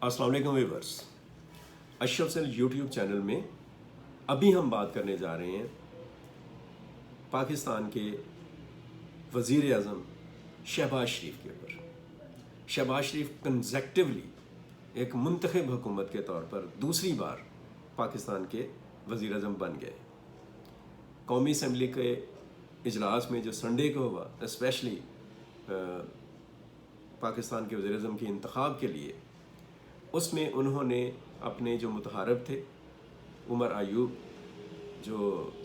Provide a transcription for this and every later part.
अस्सलाम वालेकुम व्यूअर्स, अशरफ सेल यूट्यूब चैनल में अभी हम बात करने जा रहे हैं पाकिस्तान के वज़ीर आज़म शहबाज शरीफ के ऊपर। शहबाज शरीफ कंसेक्टिवली एक मुंतखब हुकूमत के तौर पर दूसरी बार पाकिस्तान के वज़ीर आज़म बन गए। कौमी असम्बली के इजलास में जो संडे को हुआ, स्पेशली पाकिस्तान के वज़ीर आज़म के इंतखाब के लिए, उसमें उन्होंने अपने जो मुतहारब थे उमर अयूब, जो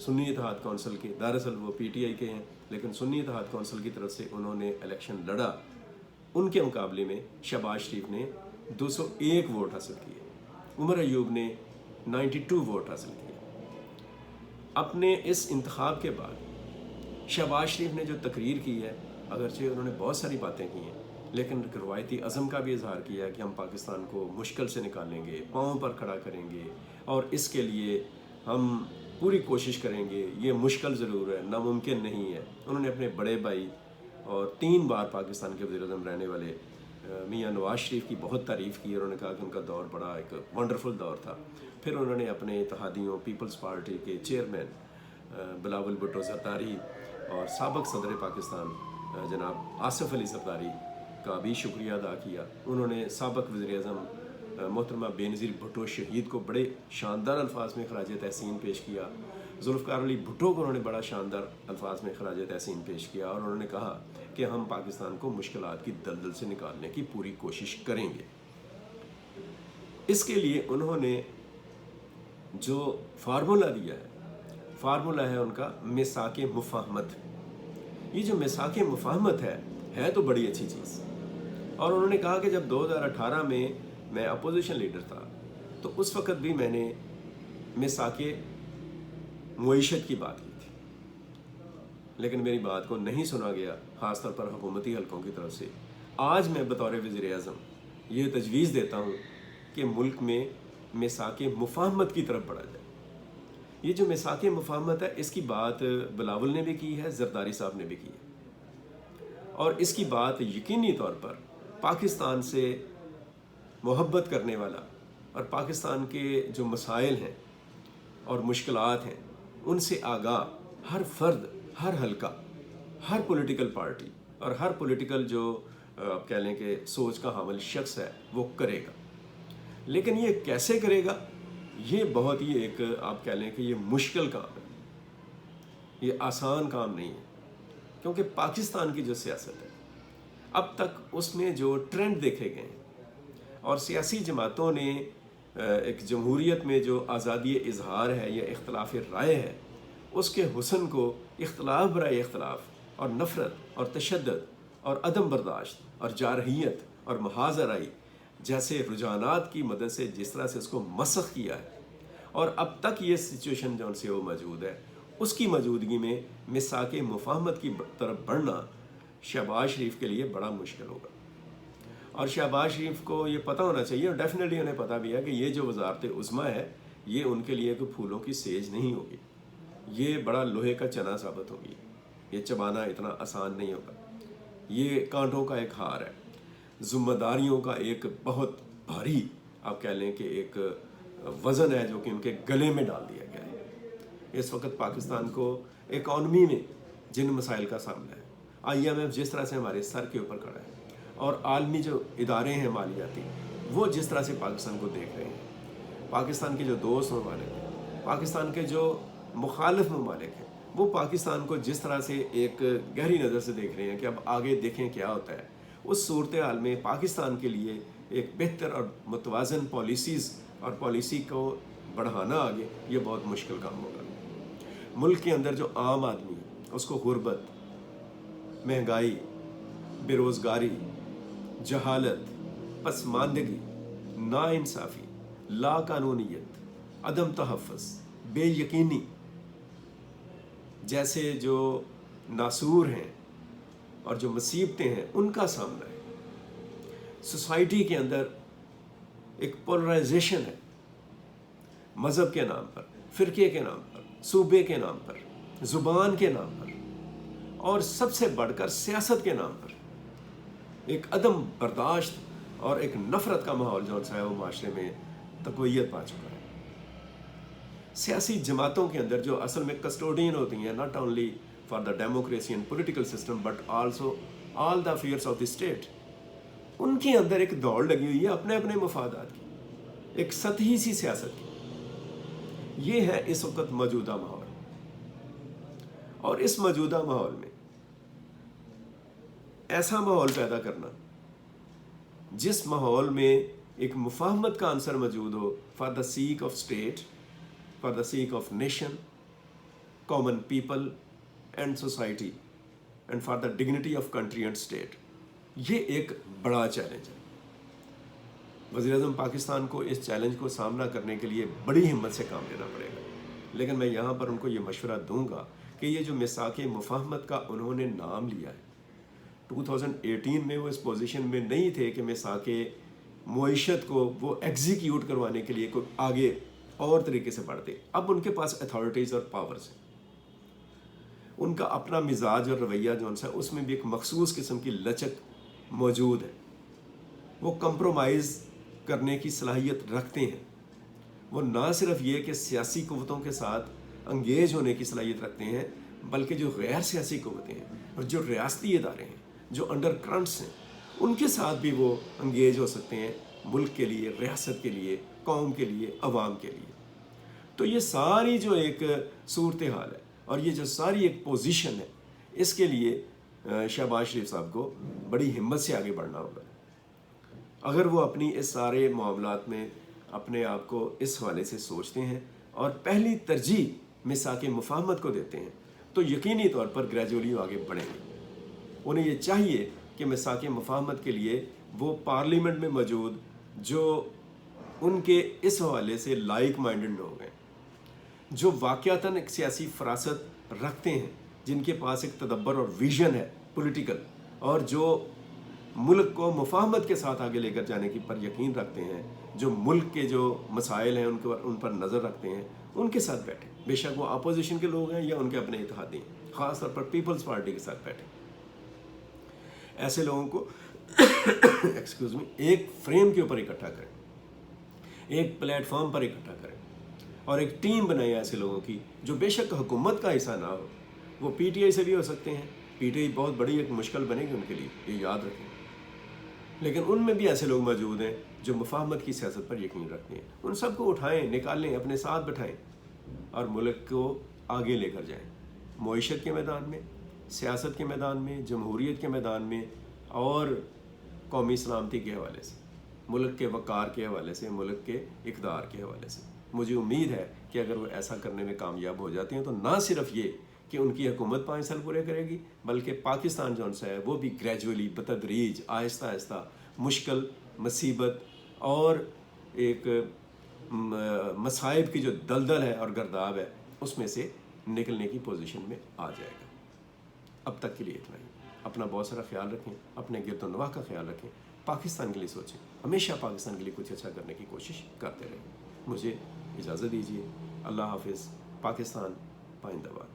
सुन्नी इत्तेहाद कौंसिल के, दरअसल वो पीटीआई के हैं लेकिन सुन्नी इत्तेहाद कौंसिल की तरफ से उन्होंने इलेक्शन लड़ा, उनके मुकाबले में शहबाज शरीफ ने 201 वोट हासिल किए, उमर अयूब ने 92 वोट हासिल किए। अपने इस इंतखाब के बाद शहबाज शरीफ ने जो तकरीर की है, अगरचे उन्होंने बहुत सारी बातें की हैं लेकिन रवायती अज़म का भी इजहार किया है कि हम पाकिस्तान को मुश्किल से निकालेंगे, पाँव पर खड़ा करेंगे और इसके लिए हम पूरी कोशिश करेंगे। ये मुश्किल ज़रूर है, नामुमकिन नहीं है। उन्होंने अपने बड़े भाई और 3 बार पाकिस्तान के वज़ीर आज़म रहने वाले मियाँ नवाज शरीफ की बहुत तारीफ़ की। उन्होंने कहा कि उनका दौर बड़ा एक वंडरफुल दौर था। फिर उन्होंने अपने इत्तेहादियों, पीपल्स पार्टी के चेयरमैन बिलावल भुट्टो ज़रदारी और साबिक़ सदर पाकिस्तान जनाब आसिफ अली ज़रदारी का भी शुक्रिया अदा किया। उन्होंने साबिक़ वज़ीर आज़म मोहतरमा बेनज़ीर भुट्टो शहीद को बड़े शानदार अल्फाज में खराज तहसीन पेश किया। जुल्फ़िकार अली भुट्टो को उन्होंने बड़ा शानदार अल्फाज में खराज तहसीन पेश किया और उन्होंने कहा कि हम पाकिस्तान को मुश्किलात की दलदल से निकालने की पूरी कोशिश करेंगे। इसके लिए उन्होंने जो फार्मूला दिया है, फार्मूला है उनका मिसाके मुफाहमत। ये जो मिसाके मुफाहमत है तो बड़ी अच्छी चीज़। और उन्होंने कहा कि जब 2018 में मैं अपोजिशन लीडर था तो उस वक़्त भी मैंने मिसाके मुईशत की बात की थी, लेकिन मेरी बात को नहीं सुना गया, ख़ासतौर पर हुकूमती हलकों की तरफ से। आज मैं बतौर वज़ीर आज़म ये तजवीज़ देता हूँ कि मुल्क में मिसाके मुफाहमत की तरफ बढ़ा जाए। ये जो मिसाके मुफाहमत है, इसकी बात बिलावल ने भी की है, ज़रदारी साहब ने भी की है, और इसकी बात यकीनी तौर पर पाकिस्तान से मोहब्बत करने वाला और पाकिस्तान के जो मसाइल हैं और मुश्किलात हैं उनसे आगाह हर फर्द, हर हलका, हर पॉलिटिकल पार्टी और हर पॉलिटिकल जो आप कह लें कि सोच का हामिल शख्स है वो करेगा। लेकिन ये कैसे करेगा, ये बहुत ही एक आप कह लें कि ये मुश्किल काम है, ये आसान काम नहीं है। क्योंकि पाकिस्तान की जो सियासत है अब तक उसमें जो ट्रेंड देखे गए हैं और सियासी जमातों ने एक जमहूरियत में जो आज़ादी इजहार है या इख्तलाफ राय है, उसके हुस्न को इख्तलाफ बराए इख्तलाफ और नफ़रत और तशद्दुद और अदम बर्दाश्त और जारहियत और महाजराई जैसे रुझानात की मदद से जिस तरह से उसको मसख किया है और अब तक ये सिचुएशन जो से वो मौजूद है, उसकी मौजूदगी में मिसाके मुफाहमत की तरफ बढ़ना शहबाज शरीफ के लिए बड़ा मुश्किल होगा। और शहबाज शरीफ को ये पता होना चाहिए और डेफिनेटली उन्हें पता भी है कि ये जो वज़ारत उज़्मा है ये उनके लिए कोई फूलों की सेज नहीं होगी, ये बड़ा लोहे का चना साबित होगी। ये चबाना इतना आसान नहीं होगा, ये कांटों का एक हार है, ज़िम्मेदारियों का एक बहुत भारी आप कह लें कि एक वज़न है जो कि उनके गले में डाल दिया गया है। इस वक्त पाकिस्तान को इकॉनमी में जिन मसाइल का सामना है, IMF जिस तरह से हमारे सर के ऊपर खड़ा है और आलमी जो इदारे हैं मालियाती, वो जिस तरह से पाकिस्तान को देख रहे हैं, पाकिस्तान के जो दोस्त ममालिक हैं, पाकिस्तान के जो मुखालिफ ममालिक हैं, वो पाकिस्तान को जिस तरह से एक गहरी नज़र से देख रहे हैं कि अब आगे देखें क्या होता है। उस सूरत हाल में पाकिस्तान के लिए एक बेहतर और मुतवाज़न पॉलिसीज़ और पॉलिसी को बढ़ाना आगे ये बहुत मुश्किल काम होगा। मुल्क के अंदर जो आम आदमी है उसको गुर्बत, महंगाई, बेरोज़गारी, जहालत, पसमानदगी, नाइंसाफ़ी, लाकानूनियत, अदम तहफ़्फ़ुज़, बेयकीनी जैसे जो नासूर हैं और जो मुसीबतें हैं उनका सामना है। सोसाइटी के अंदर एक पोलराइजेशन है, मज़हब के नाम पर, फ़िरके के नाम पर, सूबे के नाम पर, ज़ुबान के नाम पर और सबसे बढ़कर सियासत के नाम पर एक अदम बर्दाश्त اور ایک نفرت کا ماحول جو ہے وہ معاشرے میں تقویت پا چکا ہے۔ سیاسی جماعتوں کے اندر جو اصل میں کسٹوڈین ہوتی ہیں not only for the democracy and political system but also all the affairs of the state, ان کے اندر ایک دوڑ لگی ہوئی ہے اپنے اپنے مفادات کی، ایک سطحی سی سیاست کی۔ یہ ہے اس وقت موجودہ ماحول، اور اس موجودہ ماحول میں ایسا ماحول پیدا کرنا جس ماحول میں ایک مفاہمت کا عنصر موجود ہو for the sake of state, for the sake of nation, common people and society and for the dignity of country and state, یہ ایک بڑا چیلنج ہے۔ وزیر اعظم پاکستان کو اس چیلنج کو سامنا کرنے کے لیے بڑی ہمت سے کام لینا پڑے گا، لیکن میں یہاں پر ان کو یہ مشورہ دوں گا کہ یہ جو میثاق مفاہمت کا انہوں نے نام لیا ہے، 2018 میں وہ اس پوزیشن میں نہیں تھے کہ میثاق معیشت کو وہ ایگزیکیوٹ کروانے کے لیے کوئی آگے اور طریقے سے بڑھتے۔ اب ان کے پاس اتھارٹیز اور پاورز ہیں، ان کا اپنا مزاج اور رویہ جو ہے اس میں بھی ایک مخصوص قسم کی لچک موجود ہے، وہ کمپرومائز کرنے کی صلاحیت رکھتے ہیں۔ وہ نہ صرف یہ کہ سیاسی قوتوں کے ساتھ انگیج ہونے کی صلاحیت رکھتے ہیں، بلکہ جو غیر سیاسی قوتیں ہیں اور جو ریاستی ادارے ہیں، جو انڈر کرنٹس ہیں، ان کے ساتھ بھی وہ انگیج ہو سکتے ہیں، ملک کے لیے، ریاست کے لیے، قوم کے لیے، عوام کے لیے۔ تو یہ ساری جو ایک صورتحال ہے اور یہ جو ساری ایک پوزیشن ہے، اس کے لیے شہباز شریف صاحب کو بڑی ہمت سے آگے بڑھنا ہوگا۔ اگر وہ اپنی اس سارے معاملات میں اپنے آپ کو اس حوالے سے سوچتے ہیں اور پہلی ترجیح میثاق مفاہمت کو دیتے ہیں، تو یقینی طور پر گریجولی آگے بڑھیں گے۔ انہیں یہ چاہیے کہ میثاق مفاہمت کے لیے وہ پارلیمنٹ میں موجود جو ان کے اس حوالے سے لائک مائنڈڈ لوگ ہیں، جو واقعتاً ایک سیاسی فراست رکھتے ہیں، جن کے پاس ایک تدبر اور ویژن ہے پولیٹیکل، اور جو ملک کو مفاہمت کے ساتھ آگے لے کر جانے کی پر یقین رکھتے ہیں، جو ملک کے جو مسائل ہیں ان پر نظر رکھتے ہیں، ان کے ساتھ بیٹھیں، بے شک وہ اپوزیشن کے لوگ ہیں یا ان کے اپنے اتحادی ہیں، خاص طور پر پیپلز پارٹی کے ساتھ بیٹھیں۔ ایسے لوگوں کو ایکسکیوز می ایک فریم کے اوپر اکٹھا کریں، ایک پلیٹ فارم پر اکٹھا کریں، اور ایک ٹیم بنائیں ایسے لوگوں کی جو بے شک حکومت کا حصہ نہ ہو۔ وہ پی ٹی آئی سے بھی ہو سکتے ہیں، پی ٹی آئی بہت بڑی ایک مشکل بنے گی ان کے لیے، یہ یاد رکھیں، لیکن ان میں بھی ایسے لوگ موجود ہیں جو مفاہمت کی سیاست پر یقین رکھتے ہیں۔ ان سب کو اٹھائیں، نکالیں، اپنے ساتھ بٹھائیں اور ملک کو آگے لے کر جائیں، معیشت کے میدان میں، سیاست کے میدان میں، جمہوریت کے میدان میں، اور قومی سلامتی کے حوالے سے، ملک کے وقار کے حوالے سے، ملک کے اقدار کے حوالے سے۔ مجھے امید ہے کہ اگر وہ ایسا کرنے میں کامیاب ہو جاتے ہیں تو نہ صرف یہ کہ ان کی حکومت 5 سال پورے کرے گی، بلکہ پاکستان جو ہے وہ بھی گریجولی بتدریج آہستہ آہستہ مشکل، مصیبت اور ایک مصائب کی جو دلدل ہے اور گرداب ہے، اس میں سے نکلنے کی پوزیشن میں آ جائے گا۔ اب تک کے لیے اتنا ہی۔ اپنا بہت سارا خیال رکھیں، اپنے گرد و نواح کا خیال رکھیں، پاکستان کے لیے سوچیں، ہمیشہ پاکستان کے لیے کچھ اچھا کرنے کی کوشش کرتے رہیں۔ مجھے اجازت دیجیے، اللہ حافظ، پاکستان پائندہ باد۔